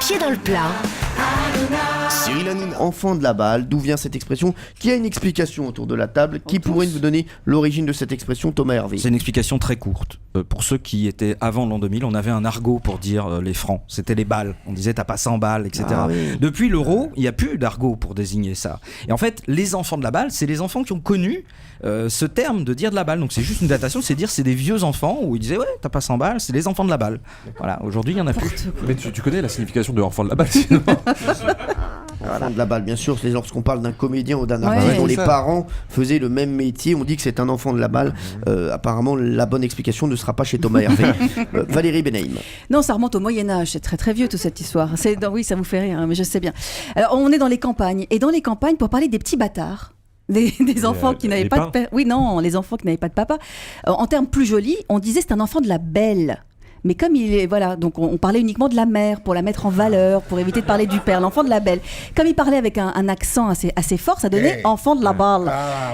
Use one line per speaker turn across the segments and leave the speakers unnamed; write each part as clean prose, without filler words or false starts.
pieds dans le plat.
Cyril Hanouna. Enfant de la balle, d'où vient cette expression? Qui a une explication autour de la table? Qui pourrait nous donner l'origine de cette expression? Thomas Hervé.
C'est une explication très courte. Pour ceux qui étaient avant l'an 2000, on avait un argot pour dire les francs. C'était les balles. On disait t'as pas 100 balles, etc.
Ah oui.
Depuis l'euro, il n'y a plus d'argot pour désigner ça. Et en fait, les enfants de la balle, c'est les enfants qui ont connu ce terme de dire de la balle. Donc c'est juste une datation, c'est dire c'est des vieux enfants où ils disaient ouais t'as pas 100 balles, c'est les enfants de la balle. Voilà, aujourd'hui il y en a plus.
Mais tu connais la signification de enfant de la balle sinon?
Enfant de la balle, bien sûr, c'est lorsqu'on parle d'un comédien ou d'un
Ouais,
artiste dont
c'est
les
ça.
parents faisaient le même métier, on dit que c'est un enfant de la balle. Apparemment, la bonne explication ne sera pas chez Thomas Hervé. Valérie Benaïm.
Non, ça remonte au Moyen-Âge, c'est très très vieux toute cette histoire. Oui, ça vous fait rire, hein, mais je sais bien. Alors, on est dans les campagnes, et dans les campagnes, pour parler des petits bâtards, des enfants qui n'avaient
les
pas
pains.
de père. Oui, non, les enfants qui n'avaient pas de papa. En termes plus jolis, on disait c'est un enfant de la belle. Mais comme il est, voilà, donc on parlait uniquement de la mère pour la mettre en valeur, pour éviter de parler du père, l'enfant de la belle. Comme il parlait avec un accent assez fort, ça donnait enfant de la balle.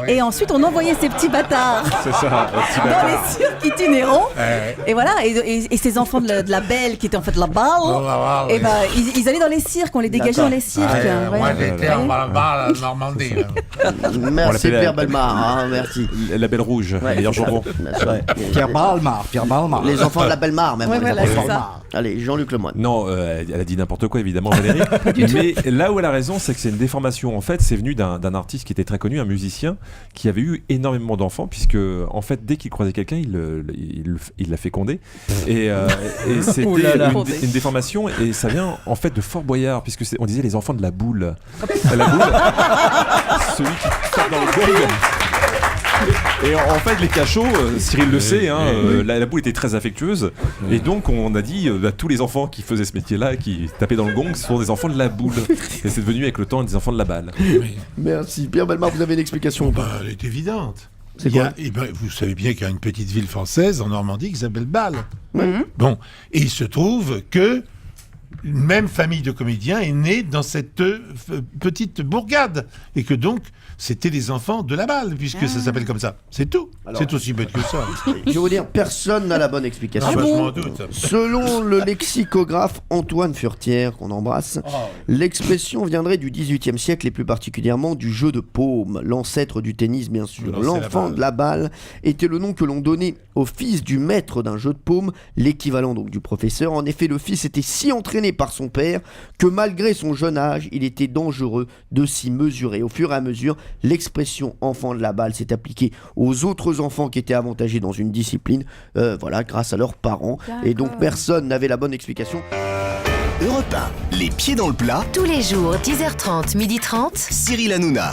Et ensuite, on envoyait ces petits bâtards
C'est ça, le petit
dans
bâtard.
les cirques itinérants. Et voilà, et ces enfants de la belle qui étaient en fait de la balle, et ben ils allaient dans les cirques, on les dégageait dans les cirques. hein,
Moi,
ouais.
j'étais en Barbare, en Normandie.
Merci
l'appelait
Pierre Bellemare, hein, merci.
La belle rouge,
Ouais,
meilleur
c'est ça.
jambon.
Ouais.
Pierre Balmar.
Les enfants de la Bellemare, même.
Ouais,
on les
voilà,
appelle.
c'est ça.
Allez, Jean-Luc Lemoyne.
Non, elle a dit n'importe quoi évidemment Valérie. Mais là où elle a raison, c'est que c'est une déformation. En fait, c'est venu d'un artiste qui était très connu, un musicien, qui avait eu énormément d'enfants, puisque en fait, dès qu'il croisait quelqu'un, il l'a fécondé. Et c'était
Oh là là.
une déformation, et ça vient en fait de Fort Boyard, puisque on disait les enfants de la boule. La boule, celui qui tape dans le gong. Et en fait, les cachots, Cyril le sait, hein, la boule était très affectueuse. Et donc, on a dit, tous les enfants qui faisaient ce métier-là, qui tapaient dans le gong, ce sont des enfants de la boule. Et c'est devenu avec le temps des enfants de la balle.
Merci. Pierre Bellemare, vous avez une explication ou pas?
Elle est évidente.
C'est quoi?
Vous savez bien qu'il y a une petite ville française en Normandie qui s'appelle Bâle. Bon, et il se trouve que une même famille de comédiens est née dans cette petite bourgade, et que donc c'était des enfants de la balle, puisque ça s'appelle comme ça. C'est tout.
Alors,
c'est aussi bête que ça.
Je vais vous dire, personne n'a la bonne
Ah,
explication.
bah, je m'en doute.
Selon le lexicographe Antoine Furtière, qu'on embrasse, l'expression viendrait du XVIIIe siècle et plus particulièrement du jeu de paume, l'ancêtre du tennis bien sûr.
Lancer la
L'enfant
balle.
de la balle était le nom que l'on donnait au fils du maître d'un jeu de paume, l'équivalent donc du professeur. En effet, le fils était si entraîné par son père que malgré son jeune âge, il était dangereux de s'y mesurer. Au fur et à mesure, l'expression enfant de la balle s'est appliquée aux autres enfants qui étaient avantagés dans une discipline, voilà, grâce à leurs parents. Et donc personne n'avait la bonne explication.
Europe 1, les pieds dans le plat. Tous les jours, 10h30, 12h30.
Cyril Hanouna.